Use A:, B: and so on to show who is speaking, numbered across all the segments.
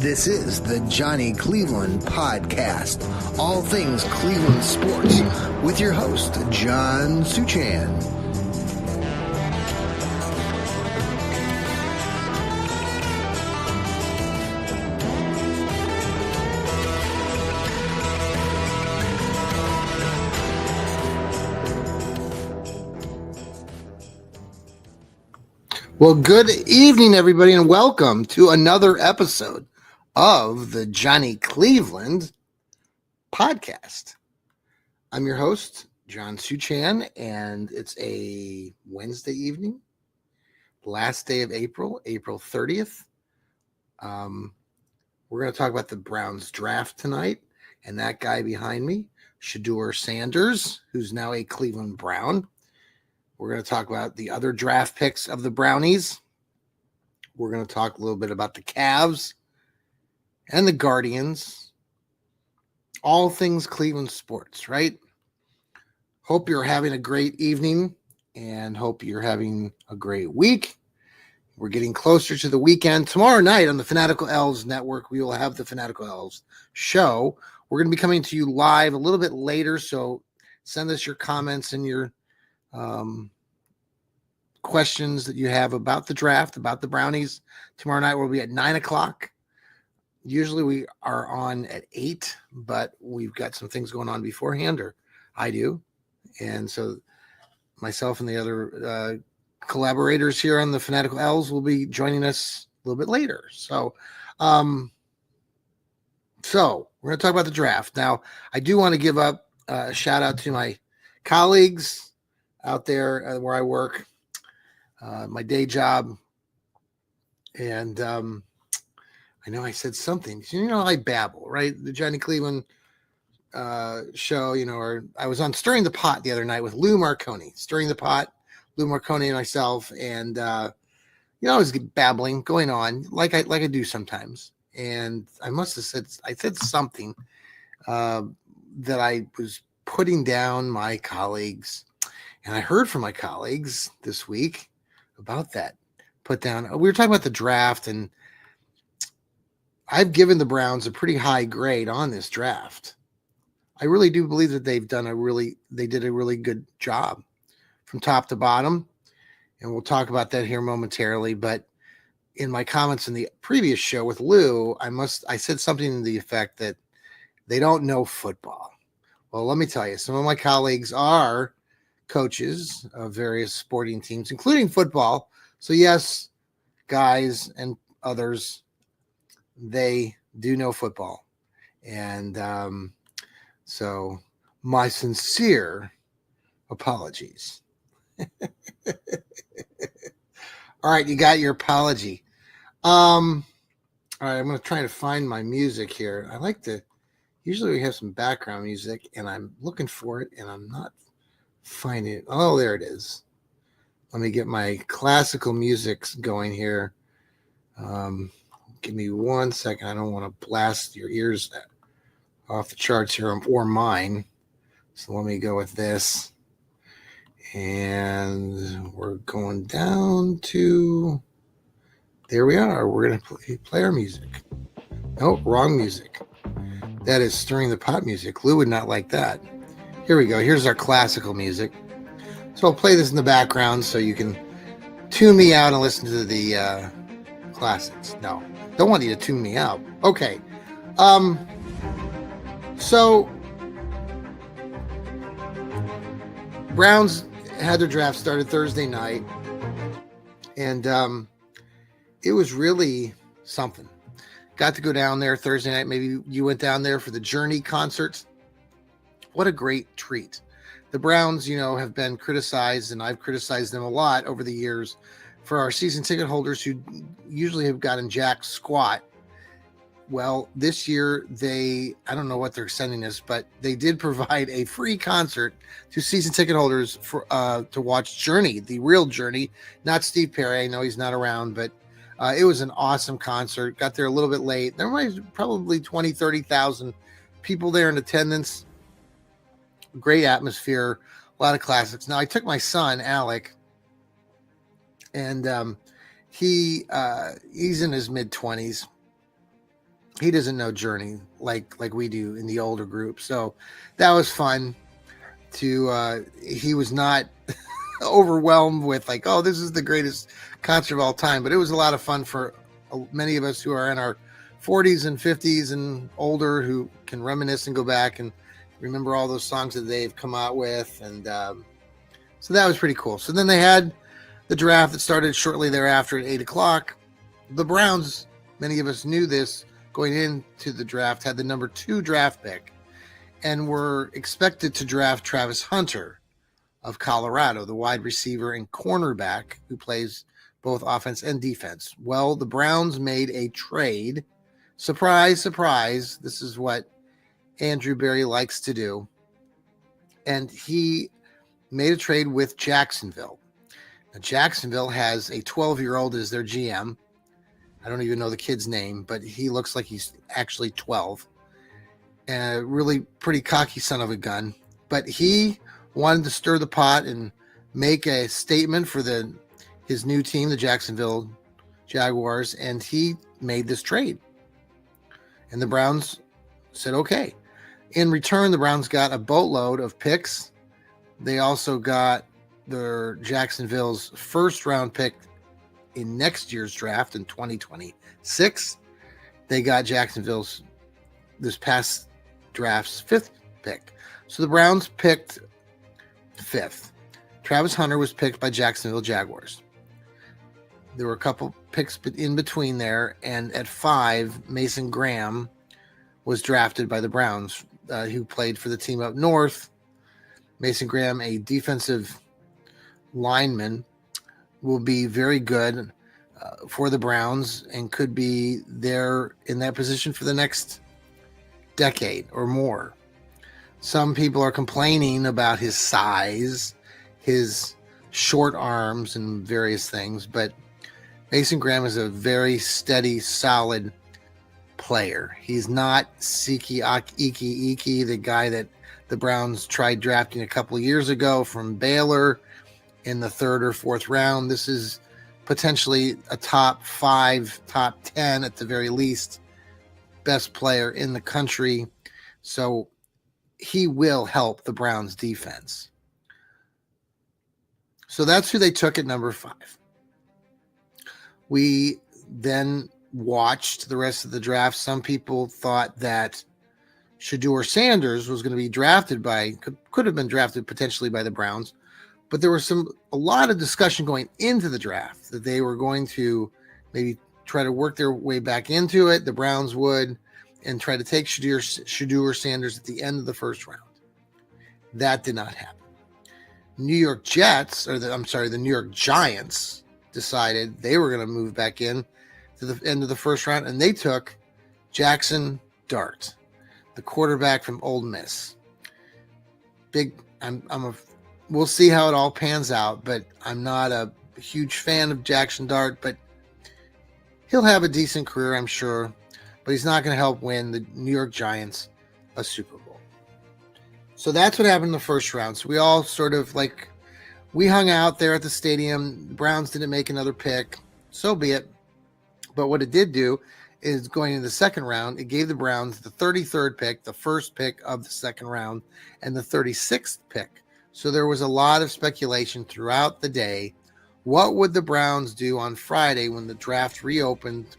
A: This is the Johnny Cleveland Podcast. All things Cleveland sports with your host, John Suchan. Well, good evening, everybody, and welcome to another episode of the Johnny Cleveland Podcast. I'm your host, John Suchan, and it's a Wednesday evening, last day of April 30th. We're going to talk about the Browns draft tonight, and that guy behind me, Shedeur Sanders, who's now a Cleveland Brown. We're going to talk about the other draft picks of the Brownies. We're going to talk a little bit about the Cavs and the Guardians. All things Cleveland sports, right? Hope you're having a great evening and hope you're having a great week. We're getting closer to the weekend. Tomorrow night on the Fanatical Elves Network, we will have the Fanatical Elves show. We're going to be coming to you live a little bit later, so send us your comments and your questions that you have about the draft, about the Brownies. Tomorrow night we'll be at 9 o'clock. Usually we are on at 8, but we've got some things going on beforehand, or I do. And so myself and the other collaborators here on the Fanatical Elves will be joining us a little bit later. So we're going to talk about the draft. Now, I do want to give up a shout out to my colleagues out there where I work, my day job. And I know I said something. You know, I babble, right? The Johnny Cleveland show, or I was on Stirring the Pot the other night with Lou Marconi. Stirring the Pot, Lou Marconi and myself. And, I was babbling, going on like I do sometimes. And I must have said something that I was putting down my colleagues. And I heard from my colleagues this week about that. We were talking about the draft, and I've given the Browns a pretty high grade on this draft. I really do believe that they did a really good job from top to bottom. And we'll talk about that here momentarily. But in my comments in the previous show with Lou, I said something to the effect that they don't know football. Well, let me tell you, some of my colleagues are coaches of various sporting teams, including football. So yes, guys and others, they do know football. And so my sincere apologies. All right, you got your apology. All right, I'm going to try to find my music here. Usually we have some background music, and I'm looking for it, and I'm not finding it. Oh, there it is. Let me get my classical music going here. Give me 1 second. I don't want to blast your ears off the charts here or mine. So let me go with this. And we're going down to, there we are. We're going to play our music. Nope, wrong music. That is Stirring the Pot music. Lou would not like that. Here we go. Here's our classical music. So I'll play this in the background so you can tune me out and listen to the classics. No, don't want you to tune me out. Okay. So Browns had their draft started Thursday night, and it was really something. Got to go down there Thursday night. Maybe you went down there for the Journey concerts. What a great treat. The Browns, have been criticized, and I've criticized them a lot over the years for our season ticket holders who usually have gotten jack squat. Well, this year I don't know what they're sending us, but they did provide a free concert to season ticket holders for to watch Journey, the real Journey, not Steve Perry. I know he's not around, but it was an awesome concert. Got there a little bit late. There was probably 20, 30,000 people there in attendance. Great atmosphere, a lot of classics. Now, I took my son, Alec, and he's in his mid-20s. he doesn't know Journey like we do in the older group. So that was fun to he was not overwhelmed with like, oh, this is the greatest concert of all time, but it was a lot of fun for many of us who are in our 40s and 50s and older, who can reminisce and go back and remember all those songs that they've come out with. And so that was pretty cool. So then they had the draft that started shortly thereafter at 8 o'clock. The Browns, many of us knew this going into the draft, had the number 2 draft pick and were expected to draft Travis Hunter of Colorado, the wide receiver and cornerback who plays both offense and defense. Well, the Browns made a trade. Surprise, surprise. This is what Andrew Berry likes to do. And he made a trade with Jacksonville. Now, Jacksonville has a 12-year-old as their GM. I don't even know the kid's name, but he looks like he's actually 12. And a really pretty cocky son of a gun. But he wanted to stir the pot and make a statement for his new team, the Jacksonville Jaguars, and he made this trade. And the Browns said, okay. In return, the Browns got a boatload of picks. They also got their Jacksonville's first-round pick in next year's draft in 2026. They got Jacksonville's this past draft's 5th pick. So the Browns picked 5th. Travis Hunter was picked by Jacksonville Jaguars. There were a couple picks in between there, and at 5, Mason Graham was drafted by the Browns, who played for the team up north. Mason Graham, a defensive lineman, will be very good for the Browns and could be there in that position for the next decade or more. Some people are complaining about his size, his short arms, and various things, but Mason Graham is a very steady, solid player. He's not Siki Iki, the guy that the Browns tried drafting a couple of years ago from Baylor in the 3rd or 4th round. This is potentially a top 5, top 10 at the very least, best player in the country. So he will help the Browns defense. So that's who they took at number 5. We then watched the rest of the draft. Some people thought that Shedeur Sanders was going to be drafted could have been drafted potentially by the Browns, but there was a lot of discussion going into the draft that they were going to maybe try to work their way back into it. The Browns would, and try to take Shedeur Sanders at the end of the 1st round. That did not happen. The New York Giants decided they were going to move back in to the end of the 1st round, and they took Jackson Dart, the quarterback from Ole Miss. We'll see how it all pans out, but I'm not a huge fan of Jackson Dart, but he'll have a decent career, I'm sure, but he's not going to help win the New York Giants a Super Bowl. So that's what happened in the 1st round. So we all sort of we hung out there at the stadium. The Browns didn't make another pick. So be it. But what it did do is going into the 2nd round, it gave the Browns the 33rd pick, the 1st pick of the 2nd round, and the 36th pick. So there was a lot of speculation throughout the day. What would the Browns do on Friday when the draft reopened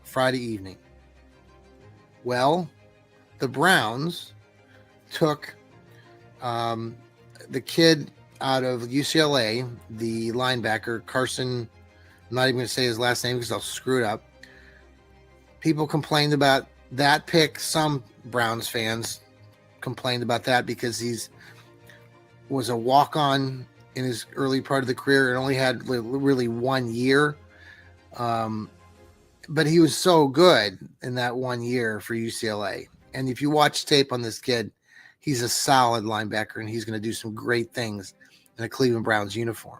A: Friday evening? Well, the Browns took the kid out of UCLA, the linebacker, Carson. I'm not even going to say his last name because I'll screw it up. People complained about that pick. Some Browns fans complained about that because was a walk-on in his early part of the career and only had really 1 year. But he was so good in that 1 year for UCLA. And if you watch tape on this kid, he's a solid linebacker and he's going to do some great things in a Cleveland Browns uniform.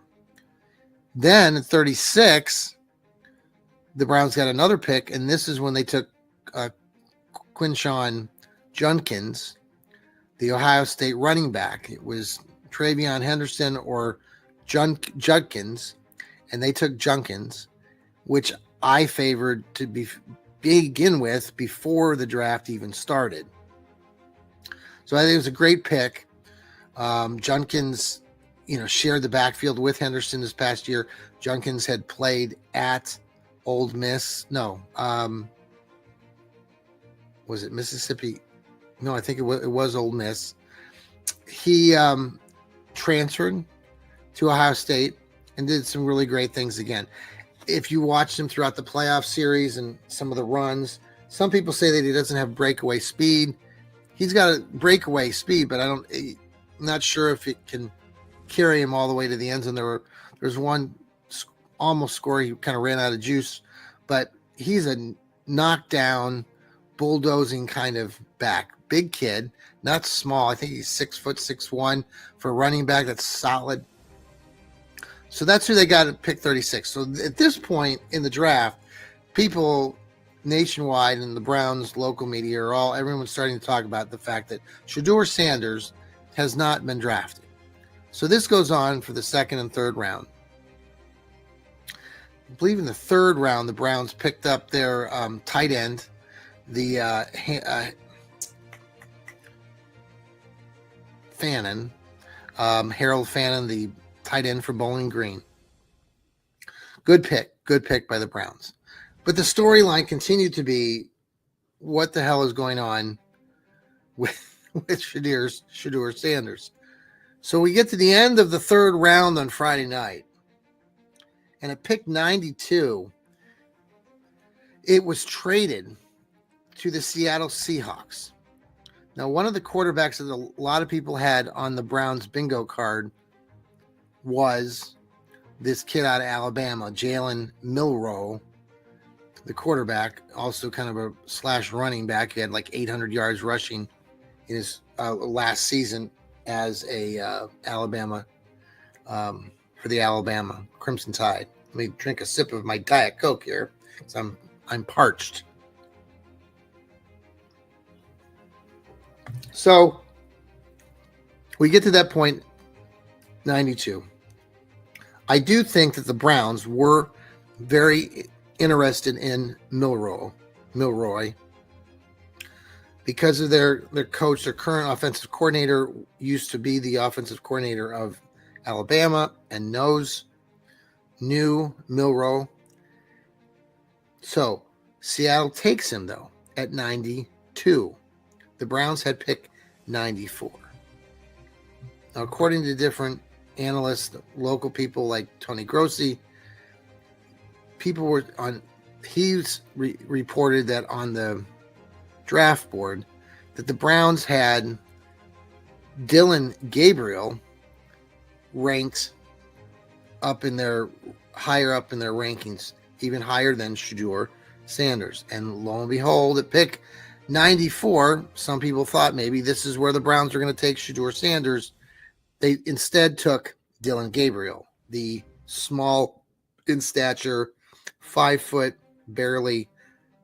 A: Then at 36, the Browns got another pick, and this is when they took Quinshon Judkins, the Ohio State running back. It was Travion Henderson or Judkins, and they took Judkins, which I favored to be begin with before the draft even started. So I think it was a great pick. Junkins, shared the backfield with Henderson this past year. Junkins had played at Ole Miss. No, was it Mississippi? No, I think it was Ole Miss. He transferred to Ohio State and did some really great things again. If you watched him throughout the playoff series and some of the runs, some people say that he doesn't have breakaway speed. He's got a breakaway speed, but I'm not sure if it can carry him all the way to the end zone. There's one almost score. He kind of ran out of juice, but he's a knockdown, bulldozing kind of back. Big kid, not small. I think he's 6'6" for a running back. That's solid. So that's who they got at pick 36. So at this point in the draft, people nationwide and the Browns local media everyone's starting to talk about the fact that Shedeur Sanders has not been drafted. So this goes on for the second and third round. I believe in the third round, the Browns picked up their tight end, the Fannin, Harold Fannin, the tight end for Bowling Green. Good pick by the Browns. But the storyline continued to be, what the hell is going on with Shedeur Sanders? So we get to the end of the third round on Friday night, and at pick 92, it was traded to the Seattle Seahawks. Now, one of the quarterbacks that a lot of people had on the Browns bingo card was this kid out of Alabama, Jalen Milroe, the quarterback, also kind of a slash running back. He had like 800 yards rushing in his last season as a Alabama for the Alabama Crimson Tide. Let me drink a sip of my Diet Coke here because I'm parched. So we get to that point, 92. I do think that the Browns were very interested in Milroy, because of their coach. Their current offensive coordinator used to be the offensive coordinator of Alabama and knew Milroe. So Seattle takes him, though, at 92. The Browns had picked 94. Now, according to different analysts, local people like Tony Grossi, people were on. He's reported that on the draft board that the Browns had Dillon Gabriel ranked higher up in their rankings, even higher than Shedeur Sanders. And lo and behold, at pick 94, some people thought maybe this is where the Browns are going to take Shedeur Sanders. They instead took Dillon Gabriel, the small in stature, 5 foot, barely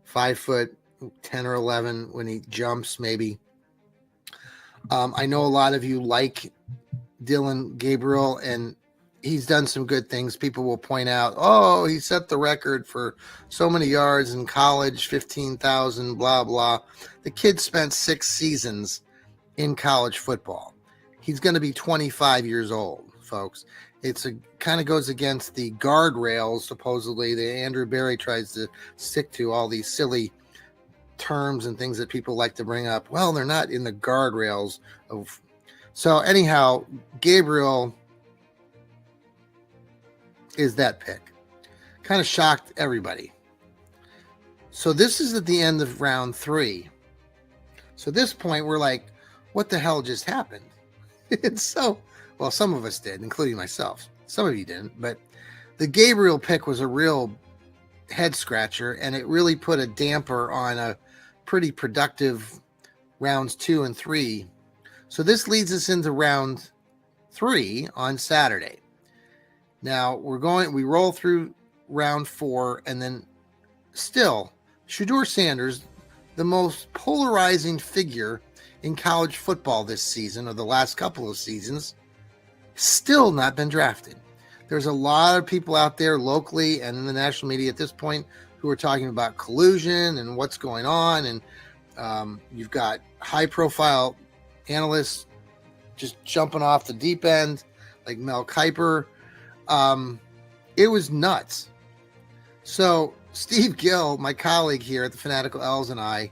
A: 5 foot 10 or 11 when he jumps, maybe. I know a lot of you like Dillon Gabriel, and he's done some good things. People will point out, oh, he set the record for so many yards in college, 15,000, blah, blah. The kid spent 6 seasons in college football. He's going to be 25 years old, folks. It's kind of goes against the guardrails, supposedly, that Andrew Berry tries to stick to, all these silly terms and things that people like to bring up. Well, they're not in the guardrails of. So anyhow, Gabriel is that pick. Kind of shocked everybody. So this is at the end of round 3. So at this point, we're like, what the hell just happened? It's so, well, some of us did, including myself. Some of you didn't, but the Gabriel pick was a real head scratcher, and it really put a damper on a pretty productive rounds 2 and 3. So this leads us into round 3 on Saturday. Now we roll through round 4, and then still Shedeur Sanders, the most polarizing figure in college football this season, or the last couple of seasons, still not been drafted. There's a lot of people out there locally and in the national media at this point who are talking about collusion and what's going on. And you've got high profile analysts just jumping off the deep end, like Mel Kiper. It was nuts. So Steve Gill, my colleague here at the Fanatical Elves, and I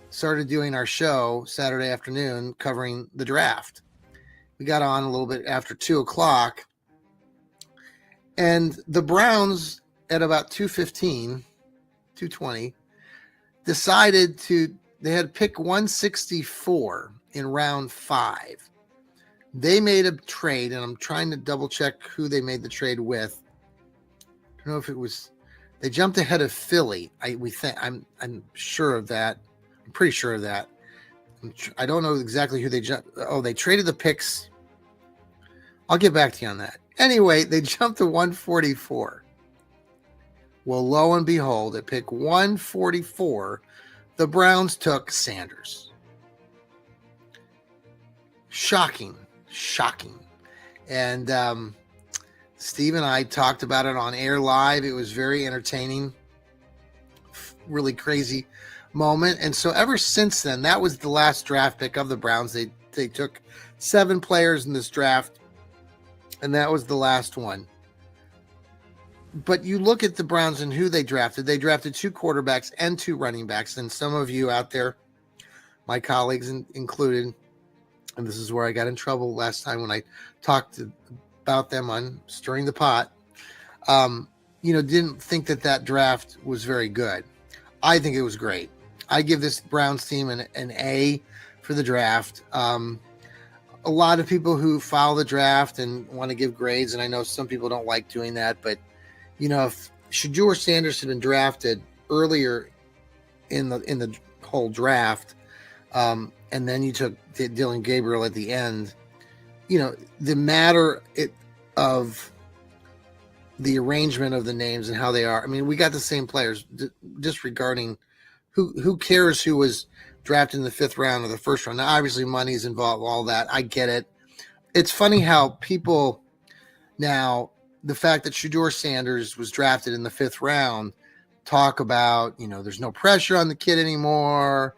A: started doing our show Saturday afternoon covering the draft. We got on a little bit after 2:00, and the Browns at about 2:15, 2:20, decided they had pick 164 in round 5. They made a trade, and I'm trying to double check who they made the trade with. I don't know if it was, they jumped ahead of Philly. I'm sure of that. I'm pretty sure of that. I don't know exactly who they jumped. Oh, they traded the picks. I'll get back to you on that. Anyway, they jumped to 144. Well, lo and behold, at pick 144, the Browns took Sanders. Shocking. And Steve and I talked about it on air live. It was very entertaining, really crazy moment. And so ever since then, that was the last draft pick of the Browns. They took 7 players in this draft, and that was the last one. But you look at the Browns and who they drafted. They drafted 2 quarterbacks and 2 running backs. And some of you out there, my colleagues included, and this is where I got in trouble last time when I talked about them on Stirring the Pot, didn't think that draft was very good. I think it was great. I give this Browns team an A for the draft. A lot of people who follow the draft and want to give grades, and I know some people don't like doing that, but if Shedeur Sanders had been drafted earlier in the whole draft, and then you took Dillon Gabriel at the end, the matter of the arrangement of the names and how they are. I mean, we got the same players. Disregarding who cares who was drafted in the 5th round or the 1st round. Now, obviously, money's involved, all that. I get it. It's funny how people now, the fact that Shedeur Sanders was drafted in the 5th round, talk about, there's no pressure on the kid anymore.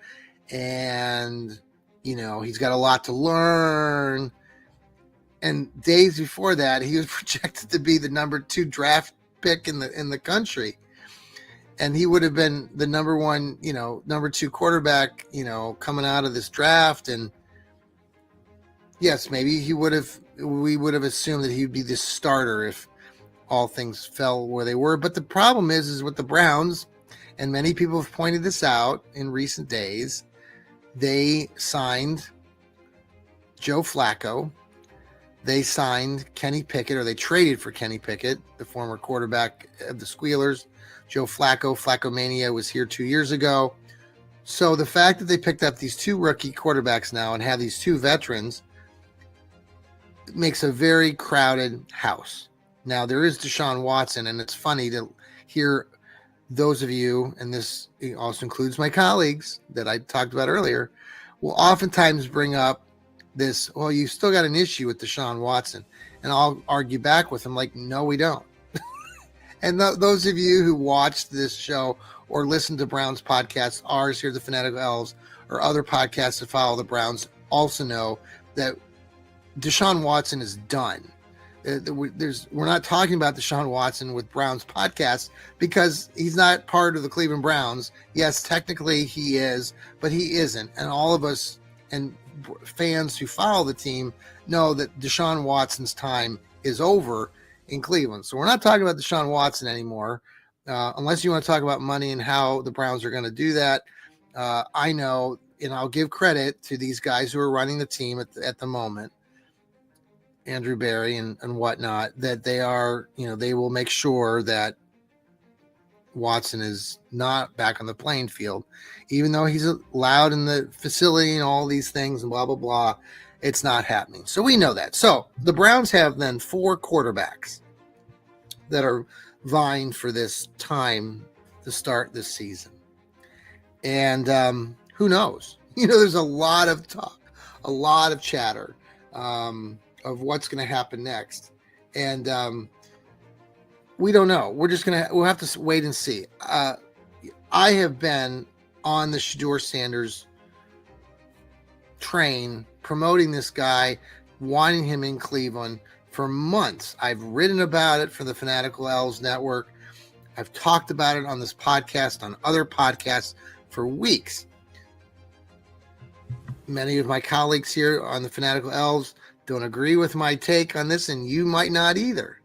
A: And, he's got a lot to learn. And days before that, he was projected to be the number 2 draft pick in the country. And he would have been the number 1, number 2 quarterback, coming out of this draft. And yes, maybe we would have assumed that he'd be the starter if all things fell where they were. But the problem is with the Browns, and many people have pointed this out in recent days, they signed Joe Flacco. They signed Kenny Pickett, or they traded for Kenny Pickett, the former quarterback of the Squealers. Joe Flacco, Flacco-mania was here 2 years ago. So the fact that they picked up these 2 rookie quarterbacks now and have these 2 veterans makes a very crowded house. Now, there is Deshaun Watson, and it's funny to hear those of you, and this also includes my colleagues that I talked about earlier, will oftentimes bring up this, well, you still got an issue with Deshaun Watson. And I'll argue back with them like, no, we don't. And those of you who watch this show or listen to Browns podcasts, ours here, the Fanatical Elves, or other podcasts that follow the Browns, also know that Deshaun Watson is done. We're not talking about Deshaun Watson with Browns podcasts because he's not part of the Cleveland Browns. Yes, technically he is, but he isn't. And all of us and fans who follow the team know that Deshaun Watson's time is over in Cleveland. So we're not talking about Deshaun Watson anymore, unless you want to talk about money and how the Browns are going to do that. I know, and I'll give credit to these guys who are running the team at the moment, Andrew Berry and whatnot, that they are, they will make sure that Watson is not back on the playing field, even though he's allowed in the facility and all these things and blah, blah, blah. It's not happening. So we know that. So the Browns have then 4 quarterbacks that are vying for this time to start this season. And who knows? There's a lot of talk, a lot of chatter of what's going to happen next. And we don't know. We'll have to wait and see. I have been on the Shedeur Sanders train, promoting this guy, wanting him in Cleveland for months. I've written about it for the Fanatical Elves Network. I've talked about it on this podcast, on other podcasts for weeks. Many of my colleagues here on the Fanatical Elves don't agree with my take on this, and you might not either.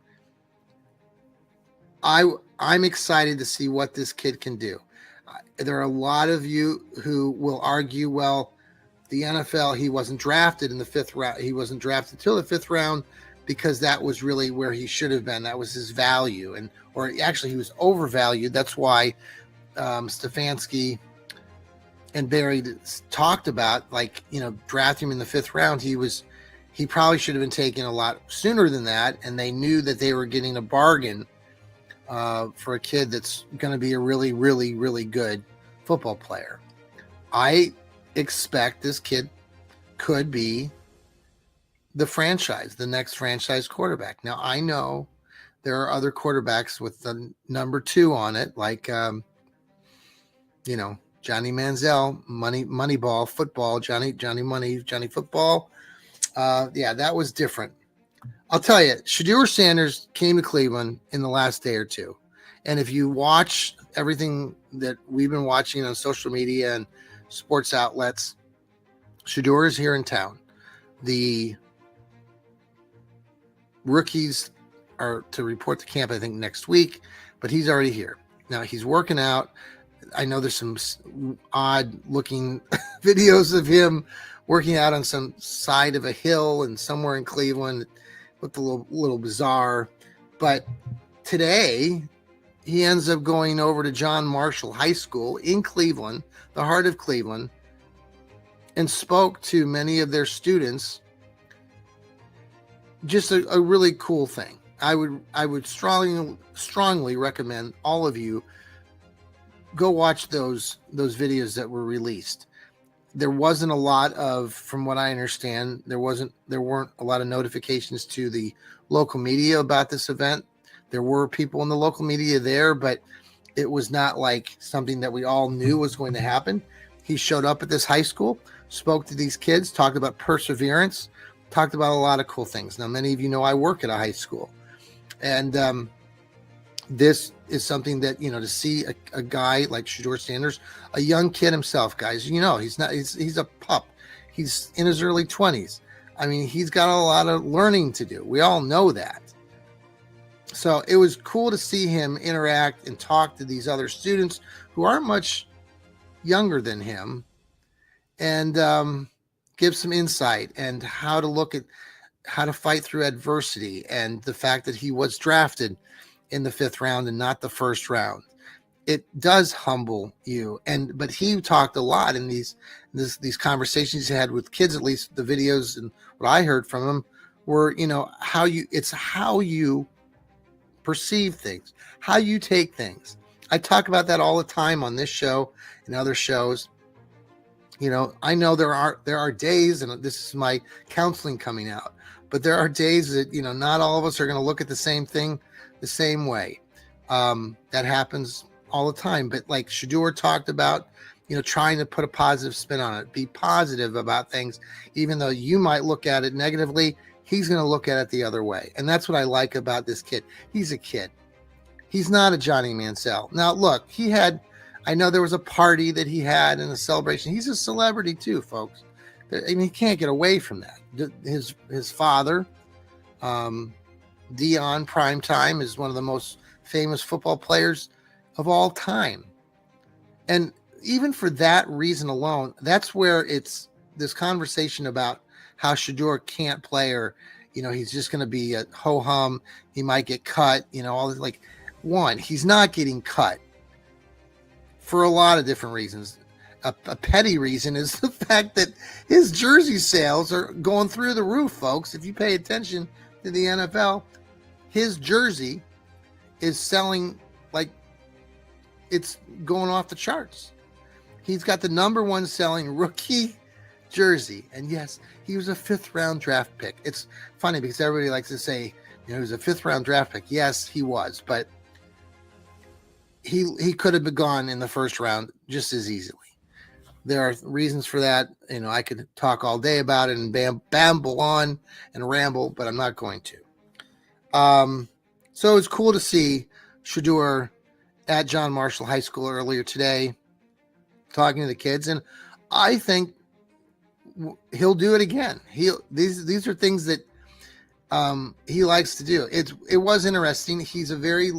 A: I'm excited to see what this kid can do. There are a lot of you who will argue, well, the NFL, he wasn't drafted in the 5th round. He wasn't drafted till the 5th round because that was really where he should have been. That was his value. Or actually he was overvalued. That's why Stefanski and Barry talked about, like, drafting him in the 5th round. He probably should have been taken a lot sooner than that. And they knew that they were getting a bargain for a kid that's going to be a really, really, really good football player. I expect this kid could be the next franchise quarterback. Now, I know there are other quarterbacks with the number 2 on it, like, Johnny Manziel, Moneyball, football, Johnny Money, Johnny Football. That was different. I'll tell you, Shedeur Sanders came to Cleveland in the last day or two. And if you watch everything that we've been watching on social media and sports outlets, Shedeur is here in town. The rookies are to report to camp, I think, next week, but he's already here. Now, he's working out. I know there's some odd looking videos of him working out on some side of a hill and somewhere in Cleveland. It looked a little bizarre. But today, he ends up going over to John Marshall High School in Cleveland, the heart of Cleveland, and spoke to many of their students. Just a really cool thing. I would strongly recommend all of you go watch those videos that were released. There wasn't a lot of, from what I understand, there weren't a lot of notifications to the local media about this event. There were people in the local media there, but it was not like something that we all knew was going to happen. He showed up at this high school, spoke to these kids, talked about perseverance, talked about a lot of cool things. Now, many of you know I work at a high school, and this is something that, to see a guy like Shedeur Sanders, a young kid himself, guys, he's a pup. He's in his early 20s. I mean, he's got a lot of learning to do. We all know that. So it was cool to see him interact and talk to these other students who aren't much younger than him, and give some insight and how to fight through adversity, and the fact that he was drafted in the 5th round and not the 1st round. It does humble you. But he talked a lot in these conversations he had with kids, at least the videos and what I heard from him were, how you perceive things, how you take things. I talk about that all the time on this show and other shows. I know there are days, and this is my counseling coming out, but there are days that, not all of us are going to look at the same thing the same way. That happens all the time. But like Shedeur talked about, trying to put a positive spin on it, be positive about things, even though you might look at it negatively, he's going to look at it the other way. And that's what I like about this kid. He's a kid. He's not a Johnny Manziel. Now, look, I know there was a party that he had and a celebration. He's a celebrity too, folks. I mean, he can't get away from that. His father, Dion Primetime, is one of the most famous football players of all time. And even for that reason alone, that's where it's this conversation about how Shedeur can't play, or, he's just going to be a ho-hum. He might get cut, all this. Like, one, he's not getting cut for a lot of different reasons. A petty reason is the fact that his jersey sales are going through the roof, folks. If you pay attention to the NFL, his jersey is selling like it's going off the charts. He's got the number 1 selling rookie jersey. And yes, he was a 5th round draft pick. It's funny because everybody likes to say You know, he was a 5th-round draft pick. Yes, he was, but he could have been gone in the 1st round just as easily. There are reasons for that. You know, I could talk all day about it and babble on and ramble, but I'm not going to. So it's cool to see Shedeur at John Marshall High School earlier today, talking to the kids, and I think he'll do it again. These are things that he likes to do. It was interesting. He's a very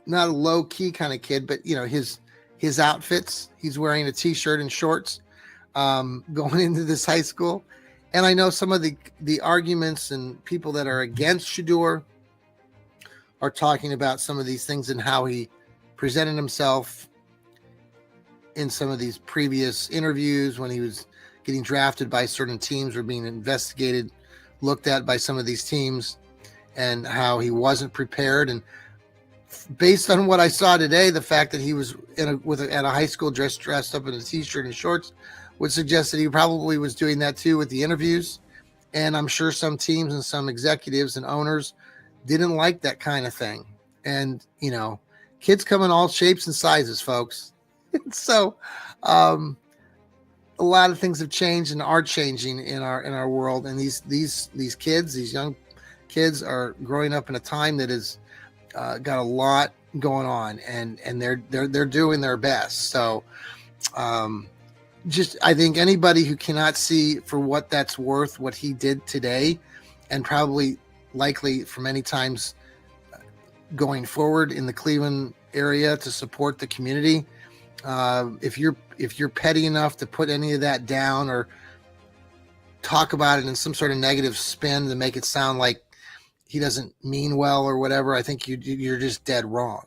A: not a low key kind of kid, but you know, his outfits, he's wearing a t-shirt and shorts going into this high school. And I know some of the arguments and people that are against Shedeur are talking about some of these things and how he presented himself in some of these previous interviews when he was getting drafted by certain teams or being investigated, looked at by some of these teams, and how he wasn't prepared. And based on what I saw today, the fact that he was at a high school dressed up in a t-shirt and shorts would suggest that he probably was doing that too with the interviews. And I'm sure some teams and some executives and owners didn't like that kind of thing. And, you know, kids come in all shapes and sizes, folks. So a lot of things have changed and are changing in our world. And these kids, these young kids are growing up in a time that is got a lot going on, and they're doing their best. So just, I think anybody who cannot see for what that's worth, what he did today, and probably likely for many times going forward in the Cleveland area to support the community, if you're petty enough to put any of that down or talk about it in some sort of negative spin to make it sound like he doesn't mean well or whatever, I think you're just dead wrong.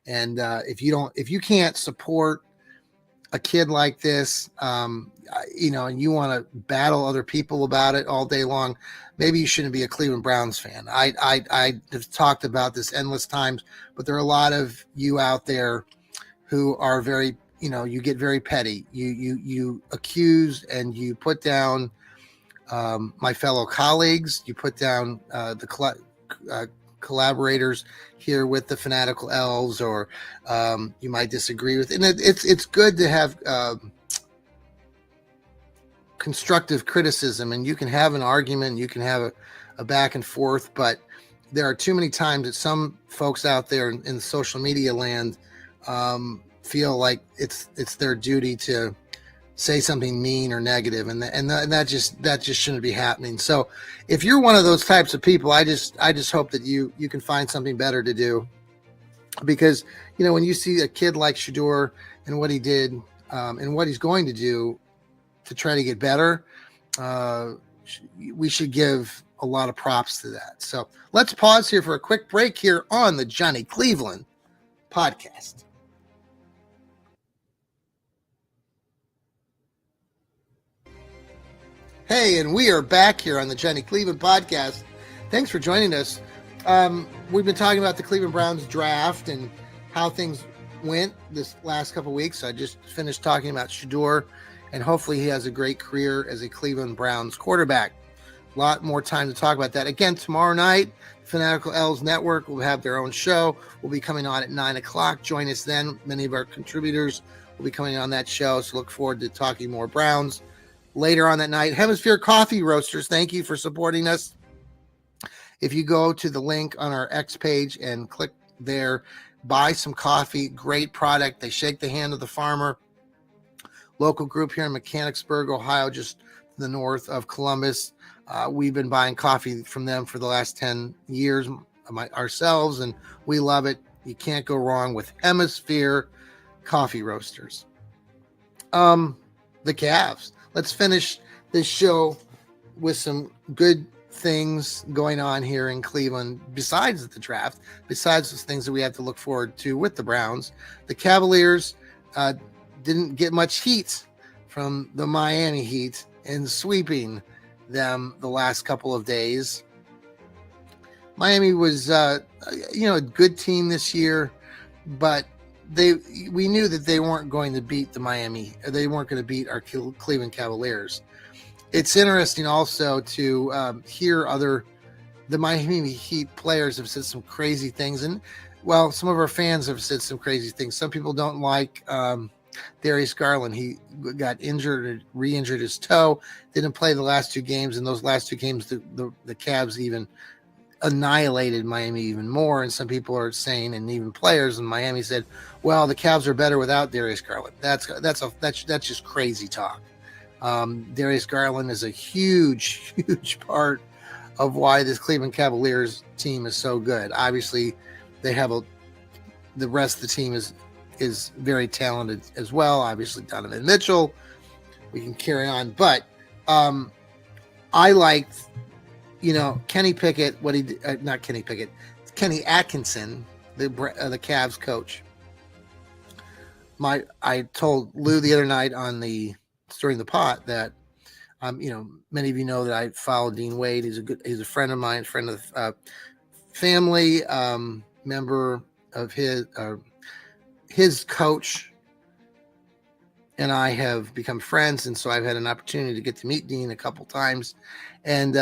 A: And if you can't support a kid like this, you know, and you want to battle other people about it all day long, maybe you shouldn't be a Cleveland Browns fan. I have talked about this endless times, but there are a lot of you out there who are very, you know, you get very petty. You accuse and you put down my fellow colleagues. You put down the collaborators here with the Fanatical Elves, or you might disagree with. And it's good to have constructive criticism, and you can have an argument, you can have a back and forth, but there are too many times that some folks out there in social media land feel like it's their duty to say something mean or negative, and that just shouldn't be happening. So if you're one of those types of people, I just hope that you can find something better to do, because, you know, when you see a kid like Shedeur and what he did and what he's going to do to try to get better, we should give a lot of props to that. So let's pause here for a quick break here on the Johnny Cleveland podcast. Hey, and we are back here on the Johnny Cleveland podcast. Thanks for joining us. We've been talking about the Cleveland Browns draft and how things went this last couple of weeks. I just finished talking about Shedeur, and hopefully he has a great career as a Cleveland Browns quarterback. A lot more time to talk about that. Again, tomorrow night, Fanatical Elves Network will have their own show. We'll be coming on at 9 o'clock. Join us then. Many of our contributors will be coming on that show, so look forward to talking more Browns later on that night. Hemisphere Coffee Roasters, thank you for supporting us. If you go to the link on our X page and click there, buy some coffee. Great product. They shake the hand of the farmer. Local group here in Mechanicsburg, Ohio, just to the north of Columbus. We've been buying coffee from them for the last 10 years ourselves, and we love it. You can't go wrong with Hemisphere Coffee Roasters. The Cavs. Let's finish this show with some good things going on here in Cleveland besides the draft, besides the things that we have to look forward to with the Browns. The Cavaliers didn't get much heat from the Miami Heat in sweeping them the last couple of days. Miami was a good team this year, but we knew that they weren't going to beat they weren't going to beat our Cleveland Cavaliers. It's interesting also to hear other the Miami Heat players have said some crazy things, and well, some of our fans have said some crazy things. Some people don't like Darius Garland. He got injured, re-injured his toe, didn't play the last two games. In those last two games, the Cavs even annihilated Miami even more. And some people are saying, and even players in Miami said, well, the Cavs are better without Darius Garland. That's just crazy talk. Darius Garland is a huge part of why this Cleveland Cavaliers team is so good. Obviously, they have the rest of the team is very talented as well. Obviously, Donovan Mitchell. We can carry on, but I liked, Kenny Pickett. What he did, not Kenny Pickett, Kenny Atkinson, the Cavs coach. I told Lou the other night during the pot that many of you know that I follow Dean Wade. He's a friend of mine, friend of the family, member of his coach and I have become friends, and so I've had an opportunity to get to meet Dean a couple times, and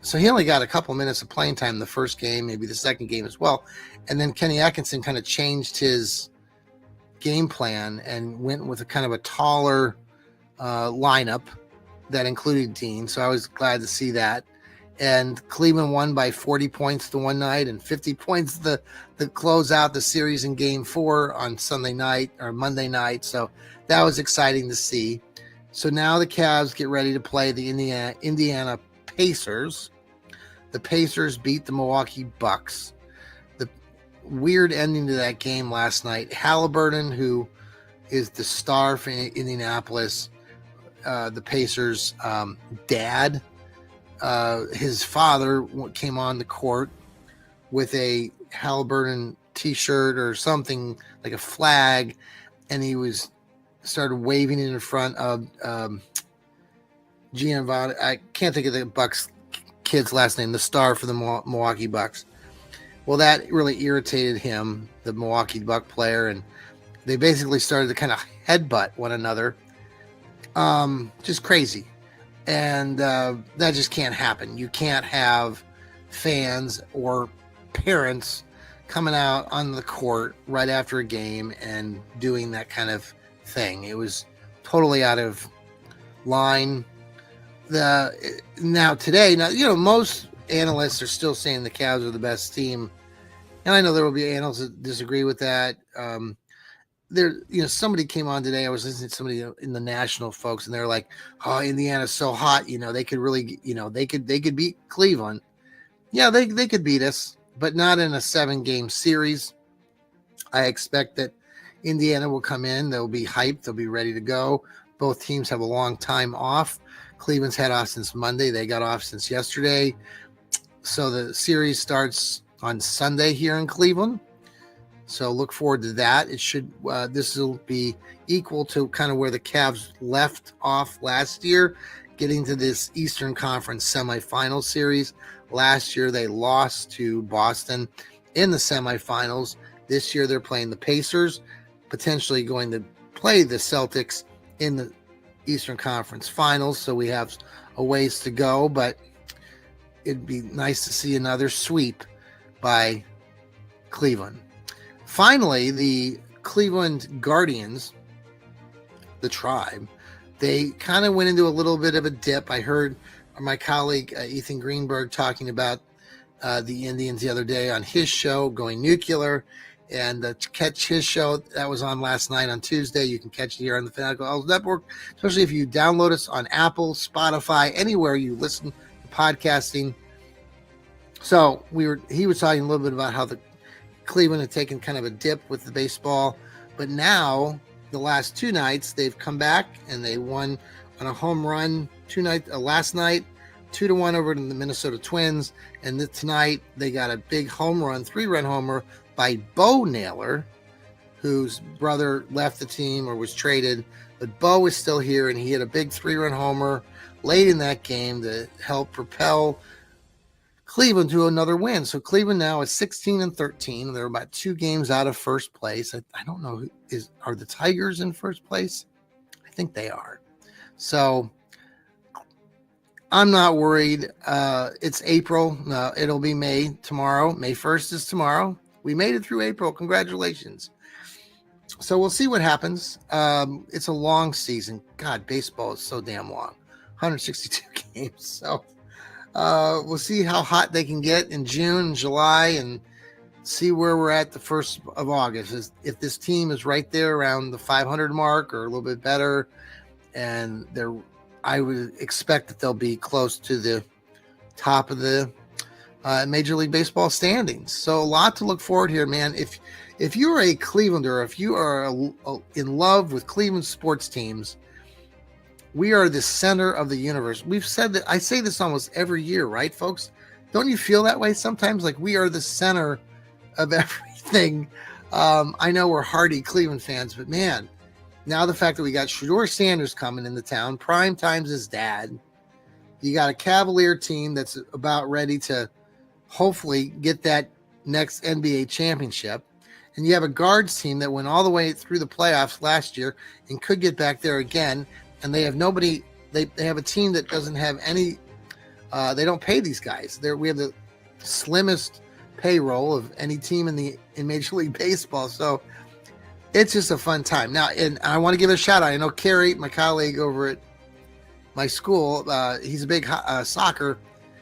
A: so he only got a couple minutes of playing time the first game, maybe the second game as well, and then Kenny Atkinson kind of changed his game plan and went with a kind of a taller lineup that included Dean, so I was glad to see that. And Cleveland won by 40 points the one night and 50 points the close out the series in Game 4 on Sunday night or Monday night. So that was exciting to see. So now the Cavs get ready to play the Indiana Pacers. The Pacers beat the Milwaukee Bucks. The weird ending to that game last night. Halliburton, who is the star for Indianapolis, the Pacers' dad, his father came on the court with a Halliburton t-shirt or something like a flag, and he started waving it in front of Giovanni. I can't think of the Bucks kid's last name, the star for the Milwaukee Bucks. Well, that really irritated him, the Milwaukee Buck player, and they basically started to kind of headbutt one another. Just crazy. And that just can't happen. You can't have fans or parents coming out on the court right after a game and doing that kind of thing. It was totally out of line. Now, most analysts are still saying the Cavs are the best team. And I know there will be analysts that disagree with that. Somebody came on today. I was listening to somebody in the national folks, and they're like, "Oh, Indiana's so hot. They could really, they could beat Cleveland. Yeah, they could beat us, but not in a 7-game series. I expect that Indiana will come in. They'll be hyped. They'll be ready to go. Both teams have a long time off. Cleveland's had off since Monday. They got off since yesterday. So the series starts on Sunday here in Cleveland. So look forward to that. It should this will be equal to kind of where the Cavs left off last year, getting to this Eastern Conference semifinal series. Last year they lost to Boston in the semifinals. This year they're playing the Pacers, potentially going to play the Celtics in the Eastern Conference Finals. So we have a ways to go, but it'd be nice to see another sweep by Cleveland. Finally, the Cleveland Guardians, the Tribe, they kind of went into a little bit of a dip. I heard my colleague Ethan Greenberg talking about the Indians the other day on his show, Going Nuclear, and to catch his show, that was on last night on Tuesday. You can catch it here on the Fanatical Owls Network, especially if you download us on Apple, Spotify, anywhere you listen to podcasting. So he was talking a little bit about how the Cleveland had taken kind of a dip with the baseball, but now the last 2 nights they've come back and they won on a home run last night 2-1 over to the Minnesota Twins, and tonight they got a big home run, 3-run homer by Bo Naylor, whose brother left the team or was traded, but Bo is still here, and he hit a big 3-run homer late in that game to help propel Cleveland to another win. So Cleveland now is 16-13. They're about 2 games out of first place. I don't know, are the Tigers in first place? I think they are. So I'm not worried. It's April. No, it'll be May tomorrow. May 1st is tomorrow. We made it through April. Congratulations. So we'll see what happens. It's a long season. God, baseball is so damn long. 162 games. So we'll see how hot they can get in June and July and see where we're at the 1st of August. If this team is right there around the 500 mark or a little bit better, and I would expect that they'll be close to the top of the Major League Baseball standings. So a lot to look forward here, man. If you're a Clevelander, if you are in love with Cleveland sports teams, we are the center of the universe. We've said that. I say this almost every year, right, folks? Don't you feel that way sometimes? Like we are the center of everything. I know we're hardy Cleveland fans, but man, now the fact that we got Shedeur Sanders coming into town, prime time's his dad. You got a Cavalier team that's about ready to hopefully get that next NBA championship. And you have a guards team that went all the way through the playoffs last year and could get back there again. And they have nobody. They have a team that doesn't have any. They don't pay these guys. We have the slimmest payroll of any team in Major League Baseball. So it's just a fun time. Now, and I want to give a shout out. I know Kerry, my colleague over at my school, he's a big soccer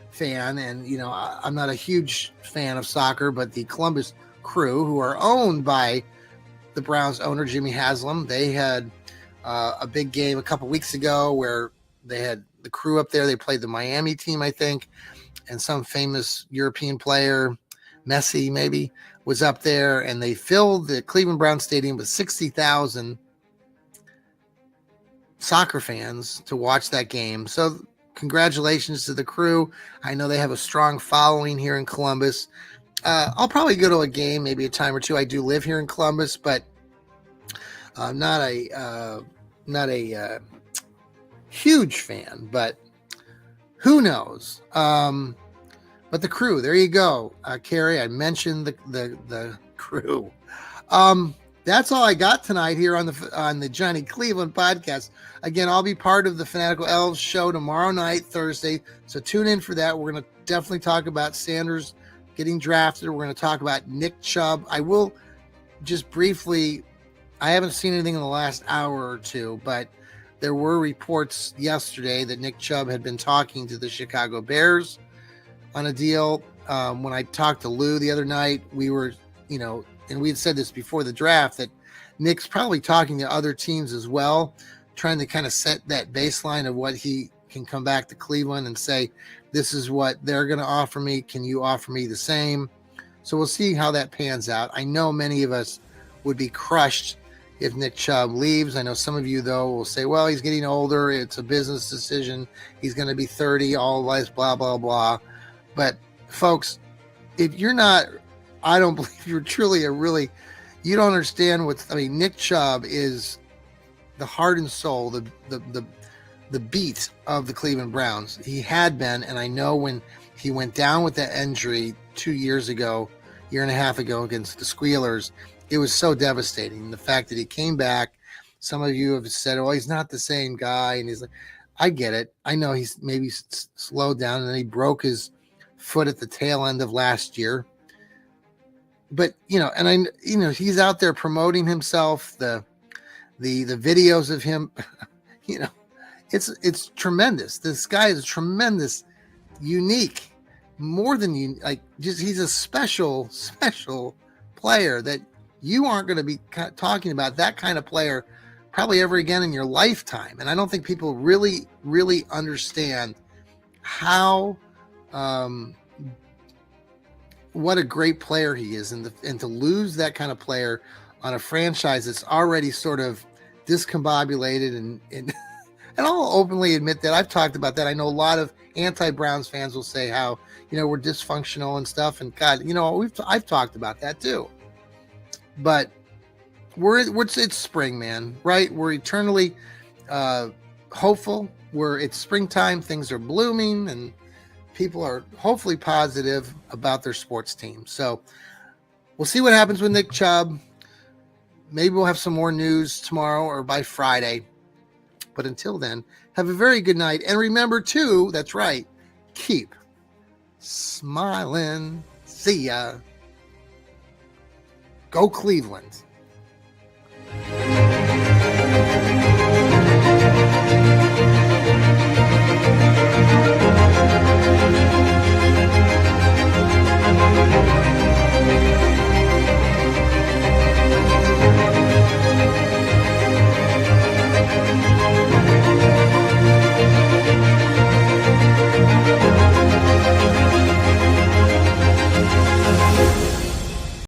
A: fan. And, you know, I'm not a huge fan of soccer, but the Columbus Crew, who are owned by the Browns owner, Jimmy Haslam, they had a big game a couple weeks ago where they had the Crew up there. They played the Miami team, I think, and some famous European player, Messi maybe, was up there, and they filled the Cleveland Browns Stadium with 60,000 soccer fans to watch that game. So congratulations to the Crew. I know they have a strong following here in Columbus. I'll probably go to a game, maybe a time or two. I do live here in Columbus, but I'm not a huge fan, but who knows? But the Crew, there you go. Carrie, I mentioned the Crew. That's all I got tonight here on the Johnny Cleveland podcast. Again, I'll be part of the Fanatical Elves show tomorrow night, Thursday. So tune in for that. We're going to definitely talk about Sanders getting drafted. We're going to talk about Nick Chubb. I will just briefly, I haven't seen anything in the last hour or two, but there were reports yesterday that Nick Chubb had been talking to the Chicago Bears on a deal. When I talked to Lou the other night, we were, and we had said this before the draft, that Nick's probably talking to other teams as well, trying to kind of set that baseline of what he can come back to Cleveland and say, this is what they're going to offer me. Can you offer me the same? So we'll see how that pans out. I know many of us would be crushed if Nick Chubb leaves. I know some of you, though, will say, well, he's getting older. It's a business decision. He's going to be 30, all this, blah, blah, blah. But, folks, if you're not, I don't believe you're truly you don't understand Nick Chubb is the heart and soul, the beat of the Cleveland Browns. He had been, and I know when he went down with that injury 2 years ago, year and a half ago against the Squealers, it was so devastating. The fact that he came back, some of you have said, oh, he's not the same guy. And he's like, I get it. I know he's maybe slowed down, and then he broke his foot at the tail end of last year. But, he's out there promoting himself, the videos of him, it's tremendous. This guy is tremendous, unique, more than he's a special player that you aren't going to be talking about that kind of player probably ever again in your lifetime. And I don't think people really, really understand how, what a great player he is. And to lose that kind of player on a franchise that's already sort of discombobulated and I'll openly admit that I've talked about that. I know a lot of anti-Browns fans will say how, we're dysfunctional and stuff. And God, I've talked about that too. But it's spring, man, right? We're eternally hopeful. It's springtime. Things are blooming and people are hopefully positive about their sports team. So we'll see what happens with Nick Chubb. Maybe we'll have some more news tomorrow or by Friday. But until then, have a very good night. And remember, too, that's right, keep smiling. See ya. Go Cleveland.